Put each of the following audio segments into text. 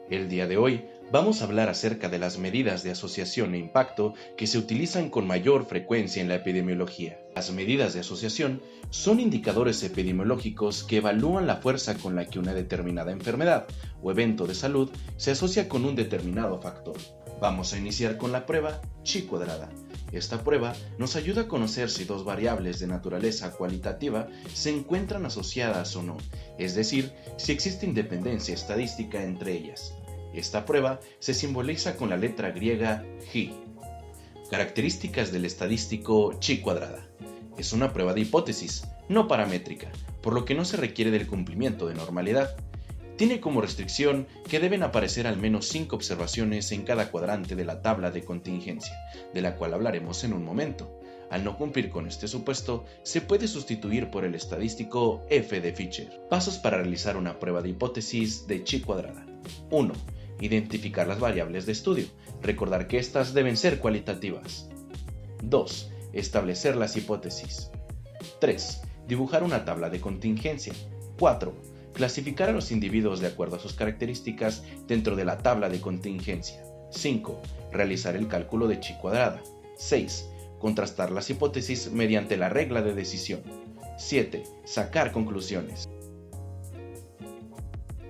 El día de hoy vamos a hablar acerca de las medidas de asociación e impacto que se utilizan con mayor frecuencia en la epidemiología. Las medidas de asociación son indicadores epidemiológicos que evalúan la fuerza con la que una determinada enfermedad o evento de salud se asocia con un determinado factor. Vamos a iniciar con la prueba Chi cuadrada. Esta prueba nos ayuda a conocer si dos variables de naturaleza cualitativa se encuentran asociadas o no, es decir, si existe independencia estadística entre ellas. Esta prueba se simboliza con la letra griega Chi. Características del estadístico Chi cuadrada. Es una prueba de hipótesis, no paramétrica, por lo que no se requiere del cumplimiento de normalidad. Tiene como restricción que deben aparecer al menos 5 observaciones en cada cuadrante de la tabla de contingencia, de la cual hablaremos en un momento. Al no cumplir con este supuesto, se puede sustituir por el estadístico F de Fisher. Pasos para realizar una prueba de hipótesis de Chi cuadrada. 1. Identificar las variables de estudio. Recordar que estas deben ser cualitativas. 2. Establecer las hipótesis. 3. Dibujar una tabla de contingencia. 4. Clasificar a los individuos de acuerdo a sus características dentro de la tabla de contingencia. 5. Realizar el cálculo de Chi cuadrada. 6. Contrastar las hipótesis mediante la regla de decisión. 7. Sacar conclusiones.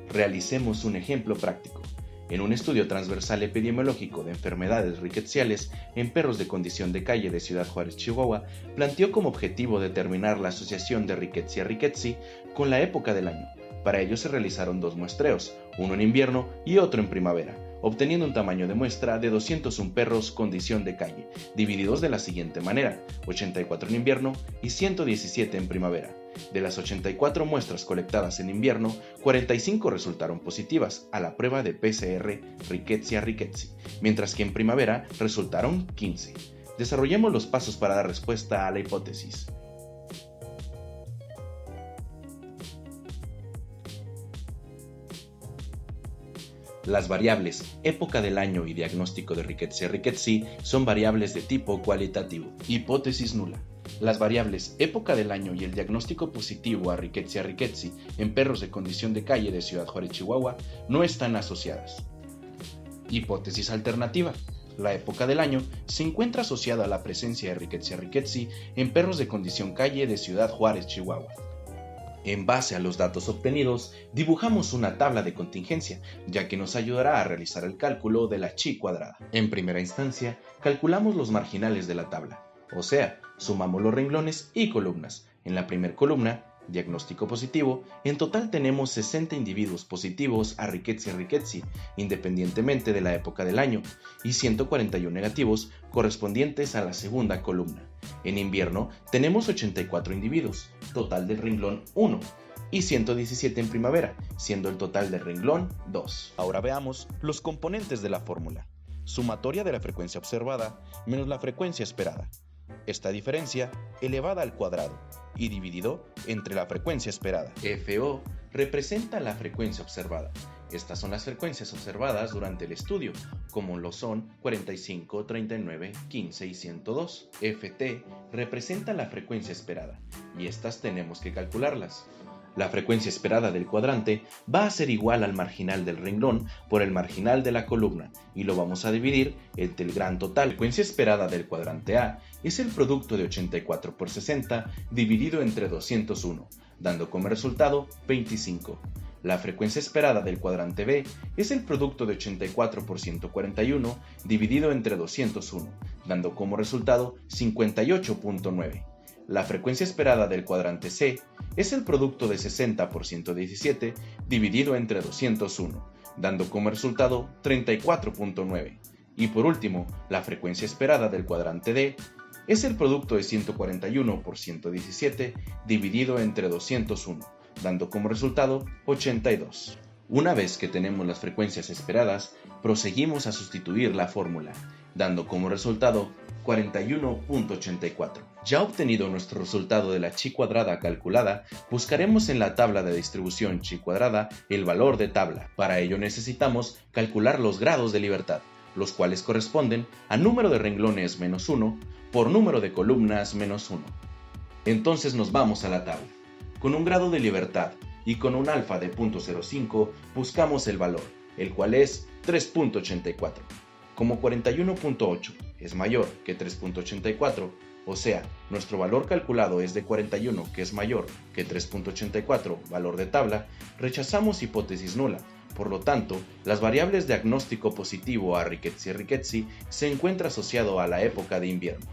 Realicemos un ejemplo práctico. En un estudio transversal epidemiológico de enfermedades rickettsiales en perros de condición de calle de Ciudad Juárez, Chihuahua, planteó como objetivo determinar la asociación de Rickettsia rickettsii con la época del año. Para ello se realizaron 2 muestreos, uno en invierno y otro en primavera, obteniendo un tamaño de muestra de 201 perros condición de calle, divididos de la siguiente manera: 84 en invierno y 117 en primavera. De las 84 muestras colectadas en invierno, 45 resultaron positivas a la prueba de PCR Rickettsia rickettsii, mientras que en primavera resultaron 15. Desarrollemos los pasos para dar respuesta a la hipótesis. Las variables época del año y diagnóstico de Rickettsia rickettsii son variables de tipo cualitativo. Hipótesis nula. Las variables época del año y el diagnóstico positivo a Rickettsia rickettsii en perros de condición de calle de Ciudad Juárez, Chihuahua, no están asociadas. Hipótesis alternativa. La época del año se encuentra asociada a la presencia de Rickettsia rickettsii en perros de condición calle de Ciudad Juárez, Chihuahua. En base a los datos obtenidos, dibujamos una tabla de contingencia, ya que nos ayudará a realizar el cálculo de la Chi cuadrada. En primera instancia, calculamos los marginales de la tabla, o sea, sumamos los renglones y columnas. En la primera columna, diagnóstico positivo, en total tenemos 60 individuos positivos a Rickettsia rickettsii, independientemente de la época del año, y 141 negativos correspondientes a la segunda columna. En invierno tenemos 84 individuos, total del renglón 1, y 117 en primavera, siendo el total del renglón 2. Ahora veamos los componentes de la fórmula. Sumatoria de la frecuencia observada menos la frecuencia esperada. Esta diferencia elevada al cuadrado y dividido entre la frecuencia esperada. FO representa la frecuencia observada. Estas son las frecuencias observadas durante el estudio, como lo son 45, 39, 15 y 102. FT representa la frecuencia esperada, y estas tenemos que calcularlas. La frecuencia esperada del cuadrante va a ser igual al marginal del renglón por el marginal de la columna, y lo vamos a dividir entre el gran total. La frecuencia esperada del cuadrante A es el producto de 84 por 60 dividido entre 201, dando como resultado 25. La frecuencia esperada del cuadrante B es el producto de 84 por 141 dividido entre 201, dando como resultado 58.9. La frecuencia esperada del cuadrante C es el producto de 60 por 117 dividido entre 201, dando como resultado 34.9. Y por último, la frecuencia esperada del cuadrante D es el producto de 141 por 117 dividido entre 201, dando como resultado 82. Una vez que tenemos las frecuencias esperadas, proseguimos a sustituir la fórmula, dando como resultado 41.84. Ya obtenido nuestro resultado de la Chi cuadrada calculada, buscaremos en la tabla de distribución Chi cuadrada el valor de tabla. Para ello necesitamos calcular los grados de libertad, los cuales corresponden a número de renglones menos 1 por número de columnas menos 1. Entonces nos vamos a la tabla. Con un grado de libertad y con un alfa de 0.05 buscamos el valor. el cual es 3.84. Como 41.8 es mayor que 3.84, o sea, nuestro valor calculado es de 41, que es mayor que 3.84, valor de tabla, rechazamos hipótesis nula. Por lo tanto, las variables diagnóstico positivo a Rickettsi's se encuentra asociado a la época de invierno.